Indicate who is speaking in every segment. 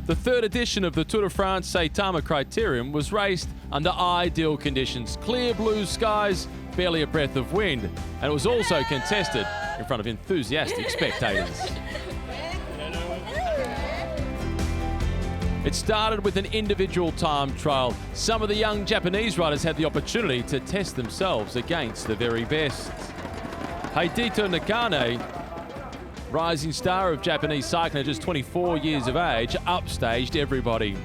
Speaker 1: The third edition of the Tour de France Say Tama Criterium was raced under ideal conditions. Clear blue skies, barely a breath of wind, and it was also contested in front of enthusiastic spectators. It started with an individual time trial. Some of the young Japanese riders had the opportunity to test themselves against the very best. Hidetaka Nakane, rising star of Japanese cycling at just 24 years of age, upstaged everybody.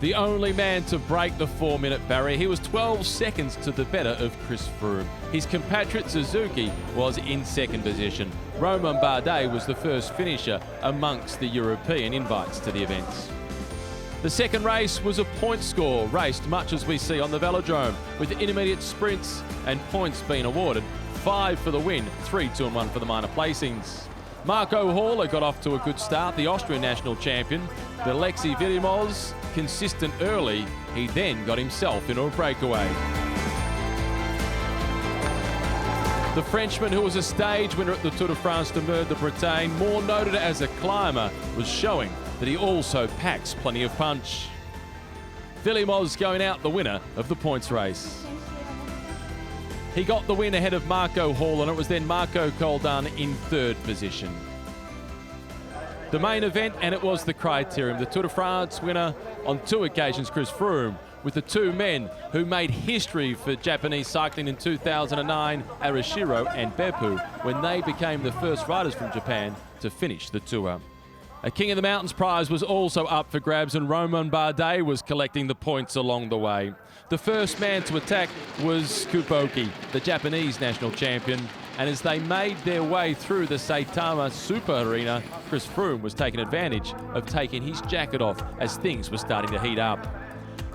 Speaker 1: The only man to break the 4-minute barrier, he was 12 seconds to the better of Chris Froome. His compatriot Suzuki was in second position. Romain Bardet was the first finisher amongst the European invites to the events. The second race was a point score, raced much as we see on the velodrome, with intermediate sprints and points being awarded. 5 for the win, 3, 2 and 1 for the minor placings. Marco Horler got off to a good start, the Austrian national champion. But Alexis Villimoz, consistent early, he then got himself into a breakaway. The Frenchman, who was a stage winner at the Tour de France de Mer de Bretagne, more noted as a climber, was showing that he also packs plenty of punch. Villimoz going out the winner of the points race. He got the win ahead of Marco Hall, and it was then Marco Coldan in third position. The main event, and it was the Criterium, the Tour de France winner on 2 occasions, Chris Froome, with the 2 men who made history for Japanese cycling in 2009, Arashiro and Beppu, when they became the first riders from Japan to finish the Tour. A King of the Mountains prize was also up for grabs, and Romain Bardet was collecting the points along the way. The first man to attack was Kupoki, the Japanese national champion, and as they made their way through the Saitama Super Arena, Chris Froome was taking advantage of taking his jacket off as things were starting to heat up.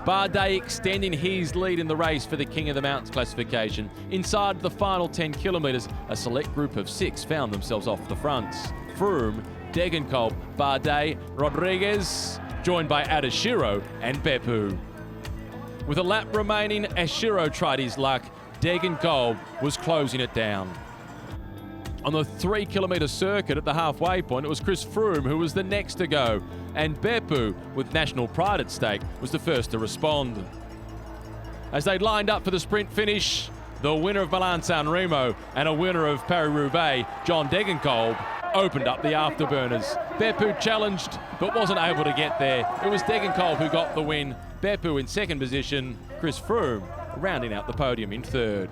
Speaker 1: Bardet extending his lead in the race for the King of the Mountains classification. Inside the final 10 kilometres, a select group of 6 found themselves off the fronts. Froome, Degenkolb, Bardet, Rodriguez, joined by Adashiro and Beppu. With a lap remaining, Ashiro tried his luck. Degenkolb was closing it down. On the 3-kilometre circuit at the halfway point, it was Chris Froome who was the next to go, and Beppu, with national pride at stake, was the first to respond. As they lined up for the sprint finish, the winner of Milan-San Remo and a winner of Paris-Roubaix, John Degenkolb, opened up the afterburners. Beppu challenged but wasn't able to get there. It was Degenkolb who got the win. Beppu in second position, Chris Froome rounding out the podium in third.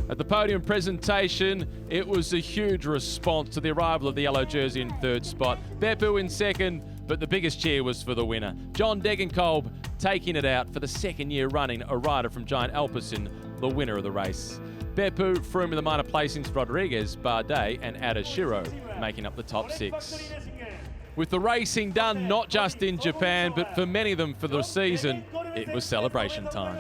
Speaker 1: At the podium presentation, it was a huge response to the arrival of the yellow jersey in third spot. Beppu in second, but the biggest cheer was for the winner. John Degenkolb taking it out for the second year running, a rider from Giant Alpecin, the winner of the race. Beppu, Froome in the minor placings, Rodriguez, Bardet and Adashiro making up the top 6. With the racing done not just in Japan, but for many of them for the season, it was celebration time.